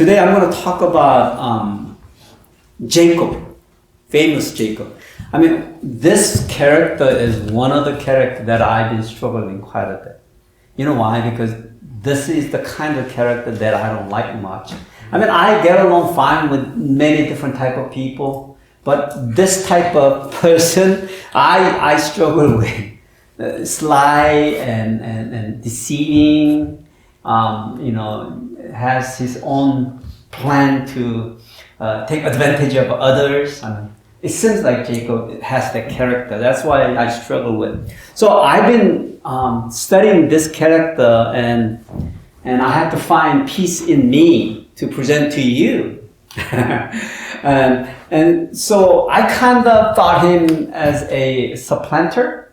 Today I'm going to talk about Jacob, famous Jacob. I mean, this character is one of the characters that I've been struggling quite a bit. You know why? Because this is the kind of character that I don't like much. I mean, I get along fine with many different type of people, but this type of person, I struggle with. Sly and deceiving, has his own plan to take advantage of others. It seems like Jacob has that character. That's why I struggle with. So I've been studying this character, and I have to find peace in me to present to you. and so I kind of thought him as a supplanter.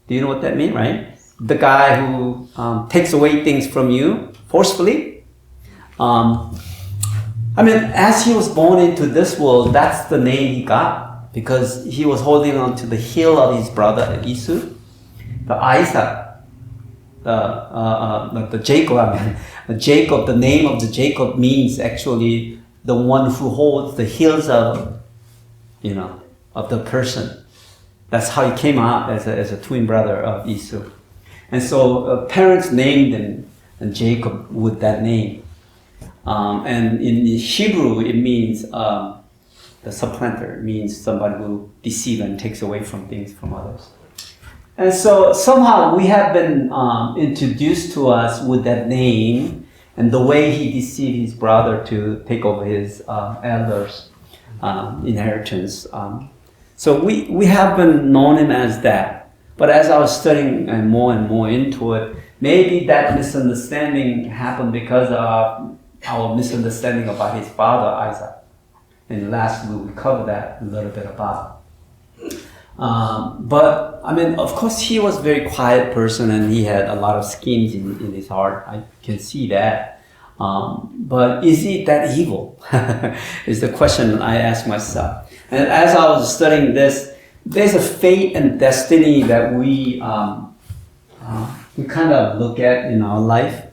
Do you know what that means, right? The guy who takes away things from you forcefully. As he was born into this world, that's the name he got because he was holding on to the heel of his brother Esau, the Isaac, the Jacob. Jacob. The name of the Jacob means actually the one who holds the heels of the person. That's how he came out as a twin brother of Esau. And so parents named him Jacob with that name. And in Hebrew, it means the supplanter. It means somebody who deceives and takes away from things from others. And so somehow we have been introduced to us with that name and the way he deceived his brother to take over his elders' inheritance. So we have been known him as that. But as I was studying more and more into it, maybe that misunderstanding happened because of our misunderstanding about his father, Isaac. And last week we covered that a little bit about. But of course he was a very quiet person and he had a lot of schemes in his heart. I can see that. But is he that evil? Is the question I ask myself. And as I was studying this, there's a fate and destiny that we kind of look at in our life.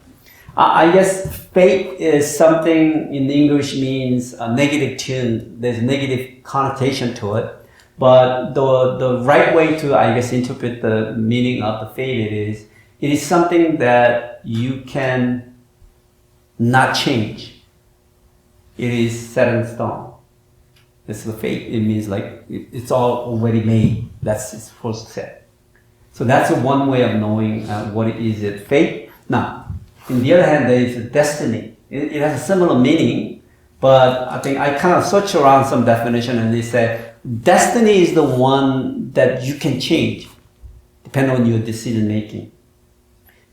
I guess fate is something in English means a negative tune. There's a negative connotation to it. But the right way to, I guess, interpret the meaning of the fate it is something that you can not change. It is set in stone. It's the fate. It means like it's all already made. That's its first set. So that's one way of knowing what it is. Fate. Now, on the other hand, there is a destiny. It has a similar meaning, but I think I kind of search around some definition and they say destiny is the one that you can change depending on your decision making.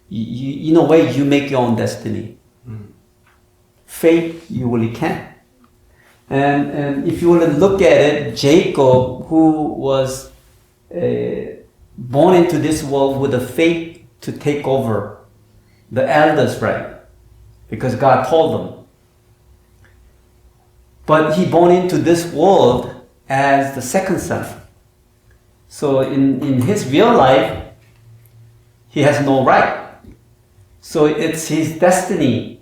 You in a way, you make your own destiny. Fate, you really can't. And if you want to look at it, Jacob, who was born into this world with a faith to take over the elders' right, because God told them. But he born into this world as the second son. So in his real life, he has no right. So it's his destiny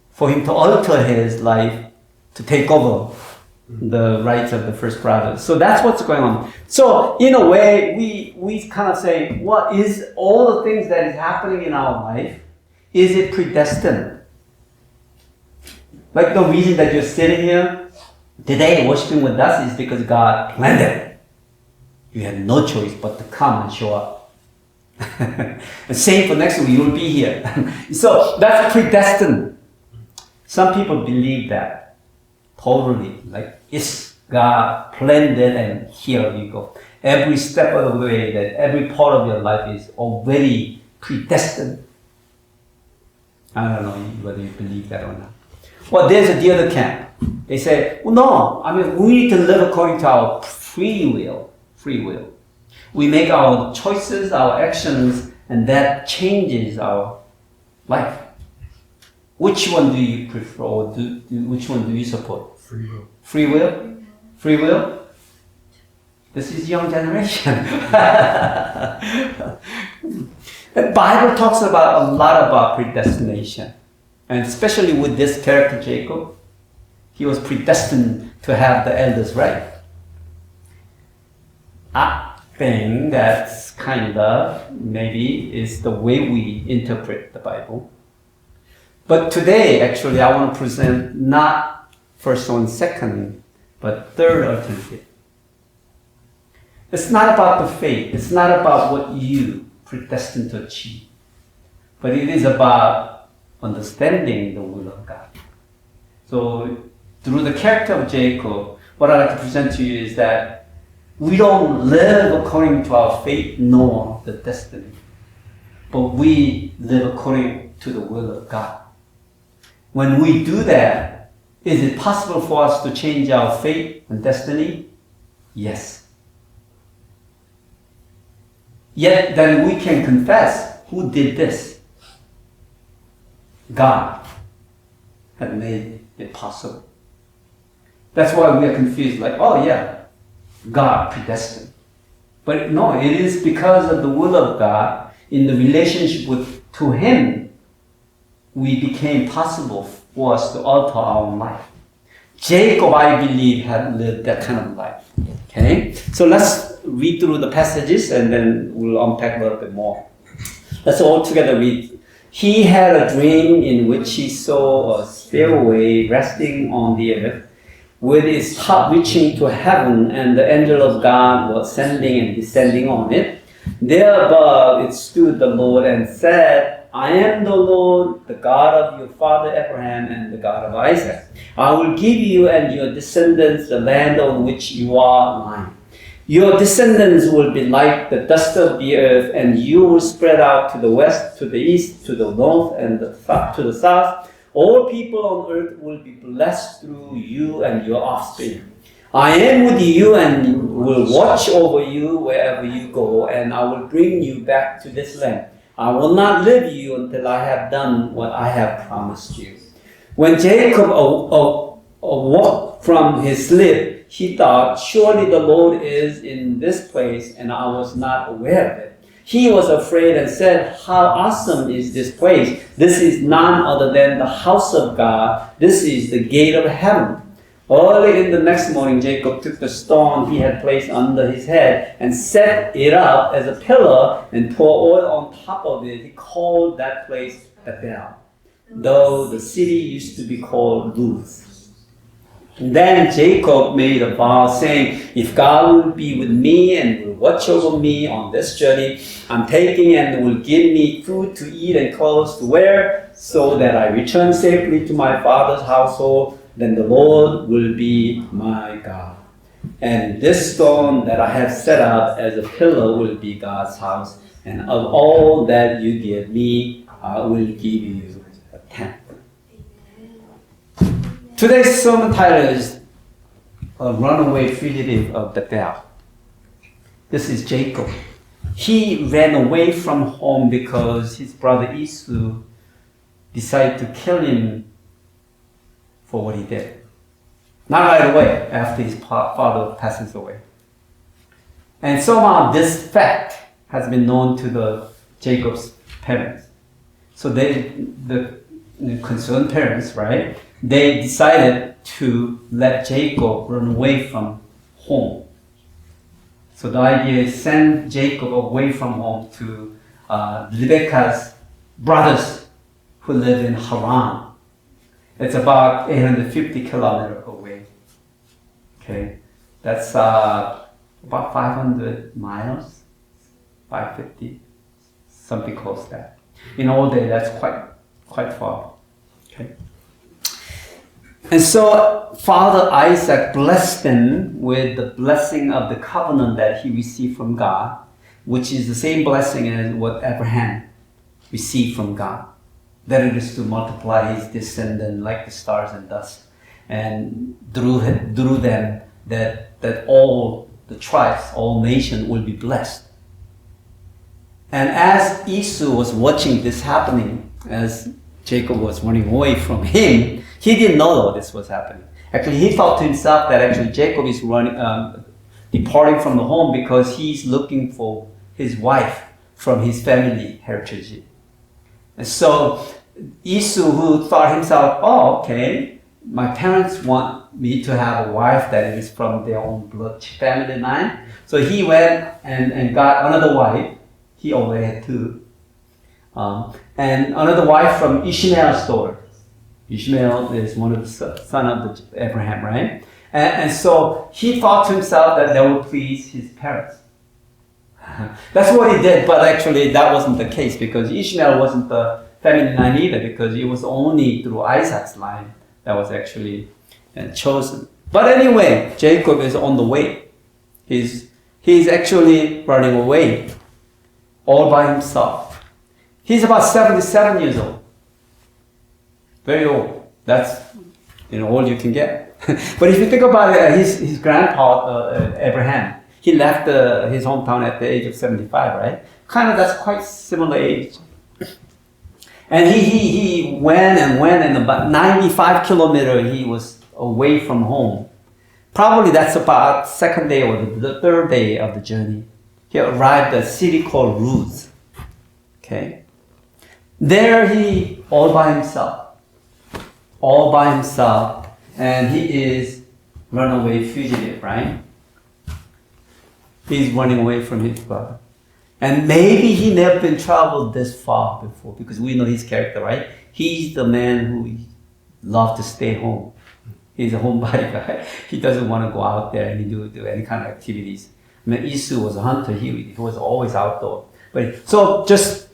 for him to alter his life to take over the rights of the first brother. So that's what's going on. So in a way, we kind of say, what is all the things that is happening in our life, is it predestined? Like the reason that you're sitting here today worshiping with us is because God planned it. You had no choice but to come and show up. And same for next week, you'll be here. So that's predestined. Some people believe that. Totally, like it's God planned it and here you go. Every step of the way, that every part of your life is already predestined. I don't know whether you believe that or not. Well, there's the other camp. They say, well, no, we need to live according to our free will. Free will. We make our choices, our actions, and that changes our life. Which one do you prefer, or which one do you support? Free will. Free will? Free will? This is young generation. The Bible talks about a lot about predestination. And especially with this character, Jacob, he was predestined to have the elders right. I think that's kind of maybe is the way we interpret the Bible. But today, actually, I want to present not first one, second, but third alternative. It's not about the faith. It's not about what you predestined to achieve. But it is about understanding the will of God. So through the character of Jacob, what I'd like to present to you is that we don't live according to our faith nor the destiny. But we live according to the will of God. When we do that, is it possible for us to change our fate and destiny? Yes. Yet then we can confess, who did this? God had made it possible. That's why we are confused, like, oh yeah, God predestined. But no, it is because of the will of God in the relationship to Him we became possible for us to alter our own life. Jacob, I believe, had lived that kind of life. Okay? So let's read through the passages and then we'll unpack a little bit more. Let's all together read. He had a dream in which he saw a stairway resting on the earth with its top reaching to heaven, and the angel of God was ascending and descending on it. There above it stood the Lord and said, I am the Lord, the God of your father Abraham and the God of Isaac. I will give you and your descendants the land on which you are lying. Your descendants will be like the dust of the earth, and you will spread out to the west, to the east, to the north, and to the south. All people on earth will be blessed through you and your offspring. I am with you and will watch over you wherever you go, and I will bring you back to this land. I will not leave you until I have done what I have promised you. When Jacob awoke from his sleep, he thought, surely the Lord is in this place, and I was not aware of it. He was afraid and said, how awesome is this place? This is none other than the house of God. This is the gate of heaven. Early in the next morning, Jacob took the stone he had placed under his head and set it up as a pillar and poured oil on top of it. He called that place Bethel, though the city used to be called Luz. Then Jacob made a vow, saying, if God will be with me and will watch over me on this journey I'm taking and will give me food to eat and clothes to wear, so that I return safely to my father's household, then the Lord will be my God. And this stone that I have set up as a pillar will be God's house. And of all that you give me, I will give you a tenth. Today's sermon title is A Runaway Fugitive of Bethel. This is Jacob. He ran away from home because his brother Esau decided to kill him for what he did. Not right away, after his father passes away. And somehow this fact has been known to the Jacob's parents. So the concerned parents, right? They decided to let Jacob run away from home. So the idea is send Jacob away from home to Rebekah's brothers who live in Haran. It's about 850 kilometers away. Okay, that's about 500 miles, 550, something close to that. In old day, that's quite far. Okay. And so Father Isaac blessed them with the blessing of the covenant that he received from God, which is the same blessing as what Abraham received from God. That it is to multiply his descendants like the stars and dust, and through them that all the tribes, all nations will be blessed. And as Esau was watching this happening, as Jacob was running away from him, he didn't know all this was happening. Actually, he thought to himself that actually Jacob is departing from the home because he's looking for his wife from his family heritage. And so Esau, who thought himself, oh, okay, my parents want me to have a wife that is from their own blood family line. So he went and got another wife. He already had two. And another wife from Ishmael's daughter. Ishmael is one of the son of Abraham, right? And so he thought to himself that that would please his parents. That's what he did, but actually that wasn't the case because Ishmael wasn't the family line either, because it was only through Isaac's line that was actually chosen. But anyway, Jacob is on the way. He's actually running away all by himself. He's about 77 years old. Very old. That's all you can get. But if you think about it, his grandpa Abraham, he left his hometown at the age of 75, right? Kind of that's quite similar age. And he went and about 95 kilometers he was away from home. Probably that's about second day or the third day of the journey. He arrived at a city called Luz. Okay. There he all by himself, and he is runaway fugitive, right? He's running away from his brother. And maybe he never been traveled this far before, because we know his character, right? He's the man who loves to stay home. He's a homebody guy. He doesn't want to go out there and do any kind of activities. I mean, Esau was a hunter. He was always outdoor. But so just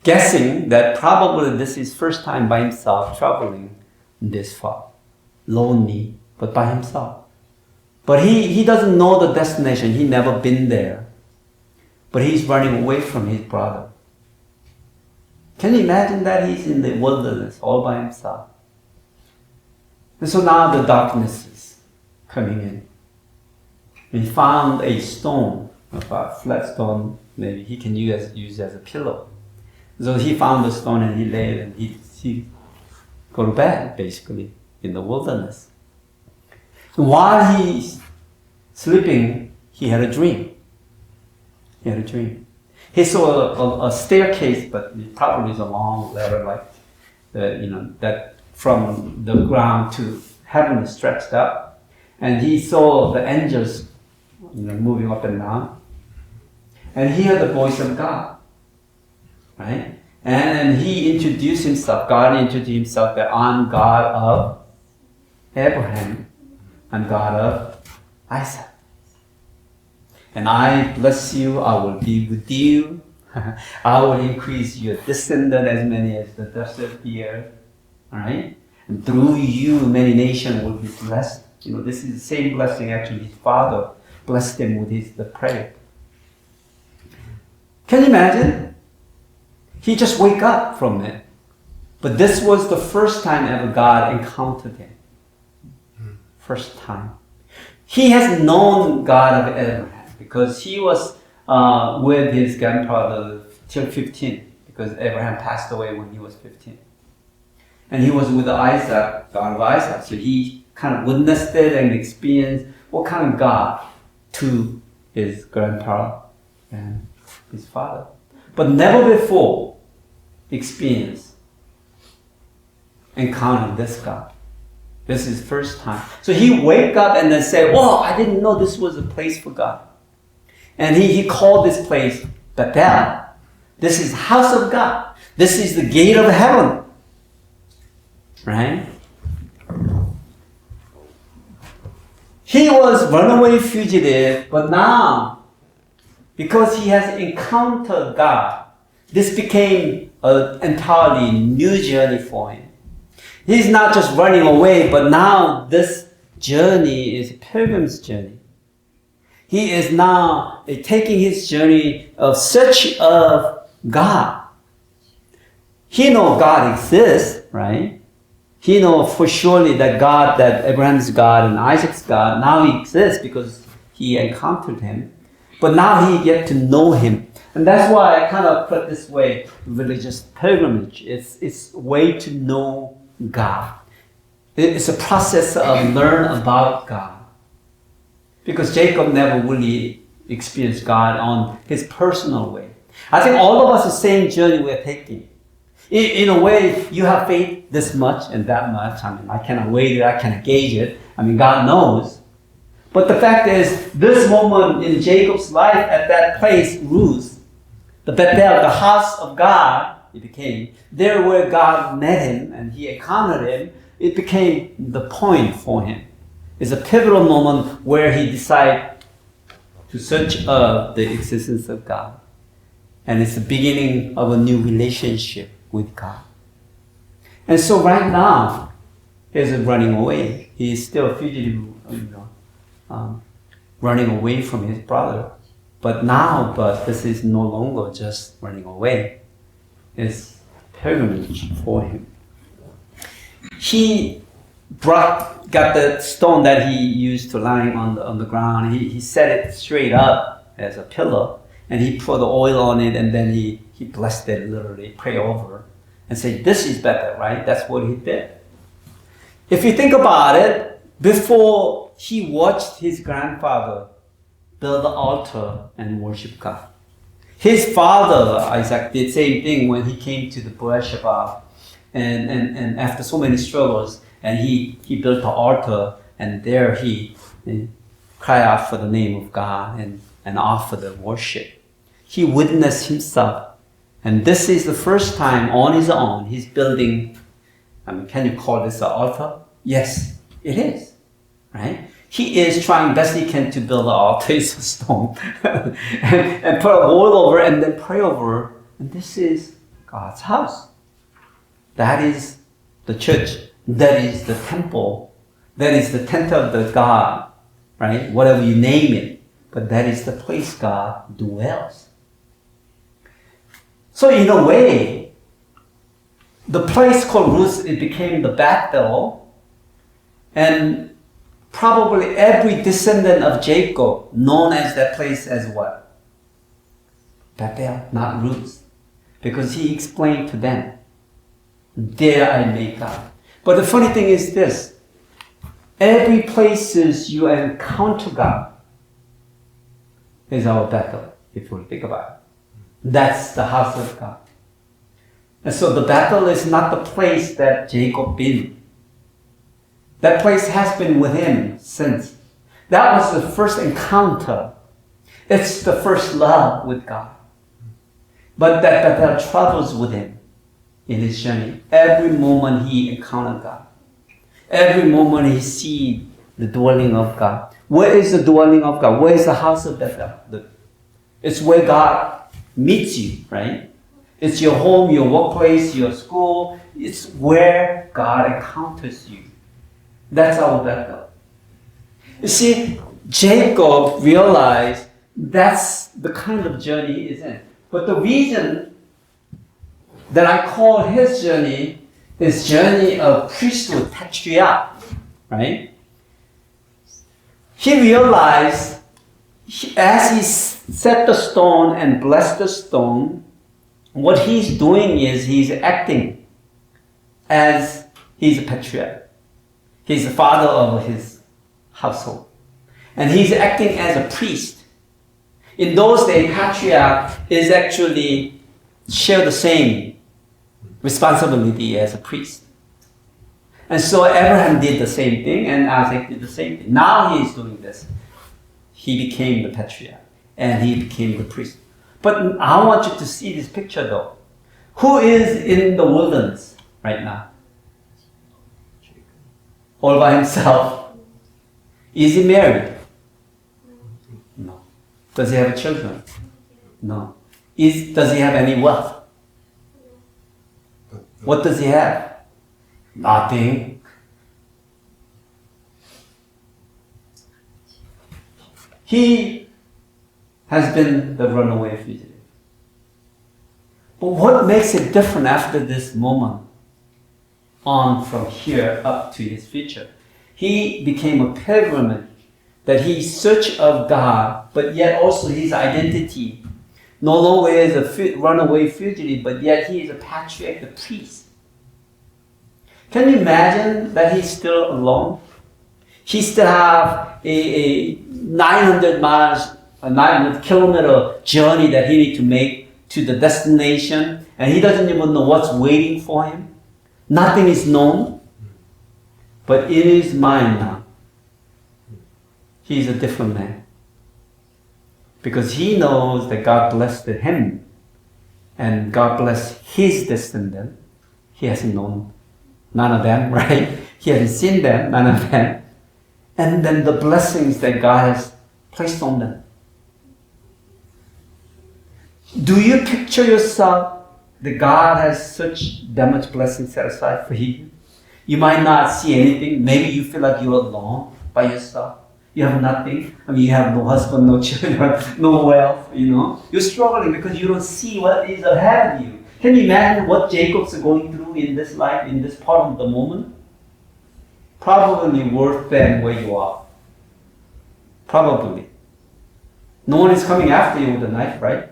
guessing that probably this is first time by himself traveling this far. Lonely, but by himself. But he doesn't know the destination. He never been there. But he's running away from his brother. Can you imagine that he's in the wilderness all by himself? And so now the darkness is coming in. He found a stone, a flat stone, maybe he can use as a pillow. So he found the stone and he laid and he go to bed, basically, in the wilderness. And while he's sleeping, he had a dream. He saw a staircase, but it probably is a long ladder, like that from the ground to heaven stretched up. And he saw the angels, moving up and down. And he heard the voice of God, right? And he introduced himself. God introduced himself that I'm God of Abraham, I'm God of Isaac. And I bless you, I will be with you. I will increase your descendant as many as the dust of the earth. Alright? And through you, many nations will be blessed. This is the same blessing actually his father blessed him with the prayer. Can you imagine? He just wake up from it. But this was the first time ever God encountered him. First time. He has known God of Abraham, because he was with his grandfather till 15, because Abraham passed away when he was 15. And he was with Isaac, God of Isaac. So he kind of witnessed it and experienced what kind of God to his grandpa and his father. But never before experienced, encountered this God. This is first time. So he wake up and then say, "Oh, I didn't know this was a place for God." And he called this place Bethel. This is house of God. This is the gate of heaven. Right? He was runaway fugitive, but now, because he has encountered God, this became an entirely new journey for him. He's not just running away, but now this journey is a pilgrim's journey. He is now taking his journey of search of God. He knows God exists, right? He knows for surely that God, that Abraham's God and Isaac's God, now he exists because he encountered him. But now he get to know him. And that's why I kind of put this way, religious pilgrimage. It's a way to know God. It's a process of learn about God. Because Jacob never really experienced God on his personal way. I think all of us the same journey we're taking. In a way, you have faith this much and that much. I mean, I cannot weigh it, I cannot gauge it. I mean, God knows. But the fact is, this moment in Jacob's life at that place, Ruth, the Bethel, the house of God, it became, there where God met him and he encountered him, it became the point for him. It's a pivotal moment where he decided to search of the existence of God. And it's the beginning of a new relationship with God. And so right now, he's running away. He is still a fugitive, running away from his brother. But this is no longer just running away. It's pilgrimage for him. He got the stone that he used to lying on the ground. He set it straight up as a pillar, and he put the oil on it, and then he blessed it literally, pray over, and say, this is better, right? That's what he did. If you think about it, before he watched his grandfather build the altar and worship God. His father, Isaac, did the same thing when he came to the Beersheba, and after so many struggles, and he built the altar, and there he cried out for the name of God and offered the worship. He witnessed himself. And this is the first time on his own he's building, can you call this an altar? Yes, it is, right? He is trying best he can to build an altar. It's a stone. and put oil over and then pray over. And this is God's house. That is the church. That is the temple. That is the tent of the God, right? Whatever you name it. But that is the place God dwells. So in a way, the place called Ruth, it became the Bethel, and probably every descendant of Jacob known as that place as what? Bethel, not Ruth. Because he explained to them, there I made God. But the funny thing is this, every places you encounter God is our Bethel, if you think about it. That's the house of God. And so the Bethel is not the place that Jacob been. That place has been with him since. That was the first encounter. It's the first love with God. But that Bethel travels with him in his journey. Every moment he encountered God. Every moment he sees the dwelling of God. Where is the dwelling of God? Where is the house of Bethel? It's where God meets you, right? It's your home, your workplace, your school. It's where God encounters you. That's our Bethel. You see, Jacob realized that's the kind of journey he is in. But the reason that I call his journey is journey of priesthood, patriarch, right? He realized as he set the stone and blessed the stone, what he's doing is he's acting as he's a patriarch. He's the father of his household. And he's acting as a priest. In those days, patriarch is actually share the same responsibility as a priest. And so Abraham did the same thing and Isaac did the same thing. Now he is doing this. He became the patriarch and he became the priest. But I want you to see this picture though. Who is in the wilderness right now? All by himself. Is he married? No. Does he have children? No. Does he have any wealth? What does he have? Nothing. He has been the runaway fugitive. But what makes it different after this moment on from here up to his future? He became a pilgrimage, that he searched of God, but yet also his identity. No longer is a runaway fugitive, but yet he is a patriarch, the priest. Can you imagine that he's still alone? He still have a 900 miles, a 900 kilometer journey that he need to make to the destination, And he doesn't even know what's waiting for him. Nothing is known. But in his mind now, he's a different man. Because he knows that God blessed him and God blessed his descendant. He hasn't known none of them, right? He hasn't seen them, none of them. And then the blessings that God has placed on them. Do you picture yourself that God has that much blessing set aside for you? You might not see anything. Maybe you feel like you're alone by yourself. You have nothing. I mean, you have no husband, no children, no wealth, You're struggling because you don't see what is ahead of you. Can you imagine what Jacob's going through in this life, in this part of the moment? Probably worse than where you are. Probably. No one is coming after you with a knife, right?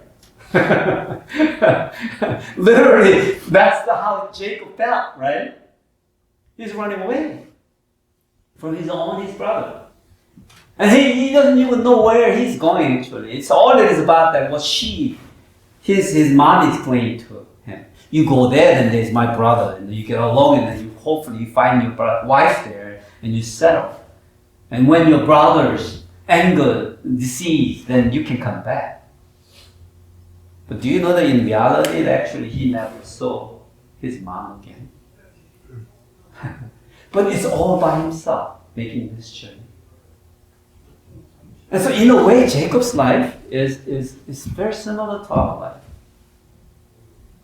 Literally, that's how Jacob felt, right? He's running away from his brother. And he doesn't even know where he's going, actually. It's all it is about that what his mom is explaining to him. You go there, then there's my brother, and you get along, and then hopefully you find your wife there, and you settle. And when your brother's anger, disease, then you can come back. But do you know that in reality, actually, he never saw his mom again? But it's all by himself, making this journey. And so in a way, Jacob's life is very similar to our life.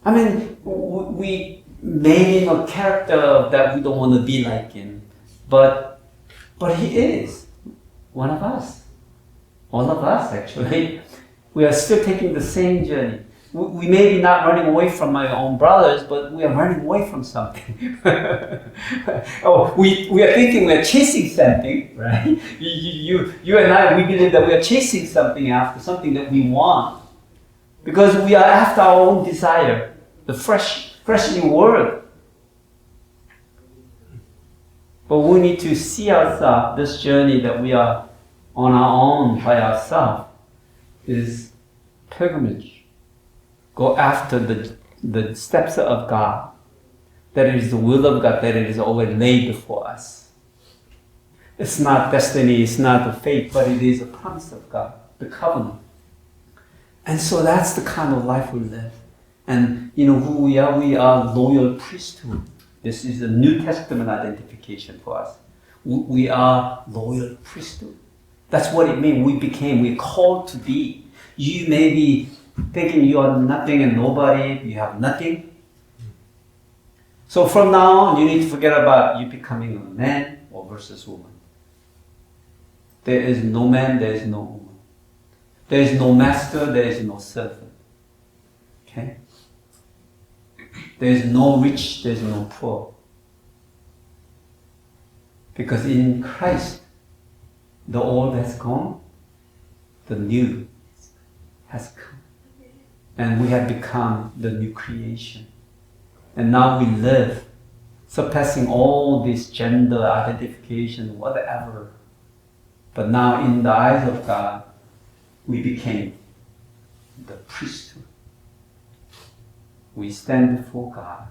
I mean, we made him a character that we don't want to be like him, but he is one of us. All of us, actually. We are still taking the same journey. We may be not running away from my own brothers, but we are running away from something. We are thinking we are chasing something, right? You and I, we believe that we are chasing something after, something that we want. Because we are after our own desire, the fresh new world. But we need to see ourselves, this journey that we are on our own by ourselves, is pilgrimage. Go after the steps of God. That it is the will of God, that it is always laid before us. It's not destiny, it's not the fate, but it is a promise of God, the covenant. And so that's the kind of life we live. And who we are loyal priesthood. This is a New Testament identification for us. We are loyal priesthood. That's what it means. We're called to be. You may be thinking you are nothing and nobody, you have nothing. So from now on, you need to forget about you becoming a man or versus woman. There is no man, there is no woman. There is no master, there is no servant. Okay? There is no rich, there is no poor. Because in Christ, the old has gone, the new has come. And we have become the new creation. And now we live, surpassing all this gender identification, whatever. But now in the eyes of God, we became the priesthood. We stand before God.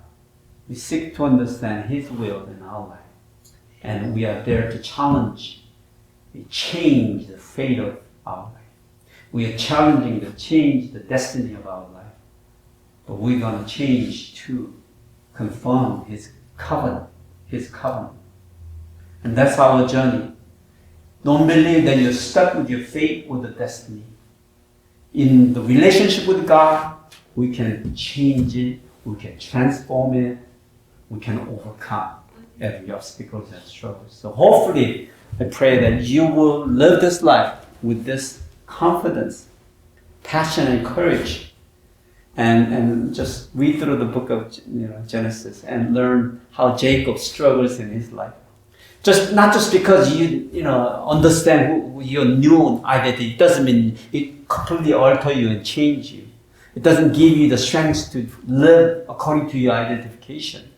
We seek to understand His will in our life. And we are there to challenge, change the fate of our life. We are challenging to change the destiny of our life. But we're going to change to confirm His covenant. And that's our journey. Don't believe that you're stuck with your fate or the destiny. In the relationship with God, we can change it, we can transform it, we can overcome every obstacle and struggle. So hopefully, I pray that you will live this life with this confidence, passion, and courage, and just read through the book of Genesis and learn how Jacob struggles in his life. Not just because you understand your new identity. It doesn't mean it completely alter you and change you. It doesn't give you the strength to live according to your identification.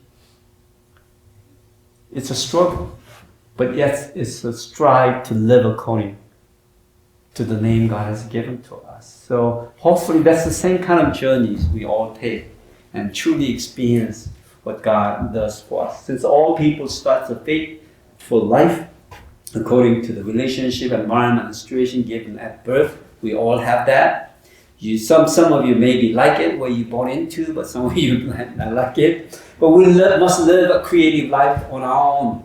It's a struggle, but yes, it's a strive to live according to the name God has given to us. So hopefully that's the same kind of journeys we all take. and truly experience what God does for us. Since all people start a faithful life according to the relationship, environment, and situation given at birth, we all have that. Some of you maybe like it where you're born into, but some of you not like it. But we must live a creative life on our own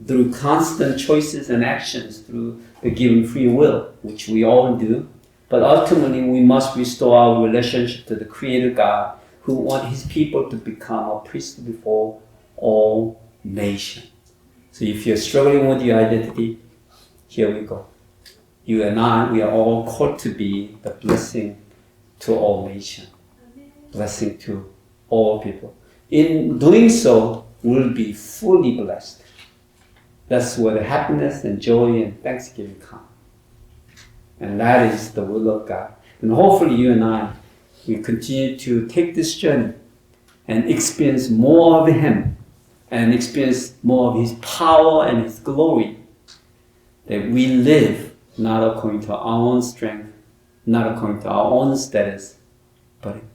through constant choices and actions, through the given free will, which we all do. But ultimately, we must restore our relationship to the Creator God, who wants His people to become a priest before all nations. So if you're struggling with your identity, here we go. You and I, we are all called to be the blessing to all nations, blessing to all people. In doing so, we'll be fully blessed. That's where the happiness and joy and thanksgiving come. And that is the will of God. And hopefully you and I, we continue to take this journey and experience more of Him and experience more of His power and His glory. That we live not according to our own strength, not according to our own status, but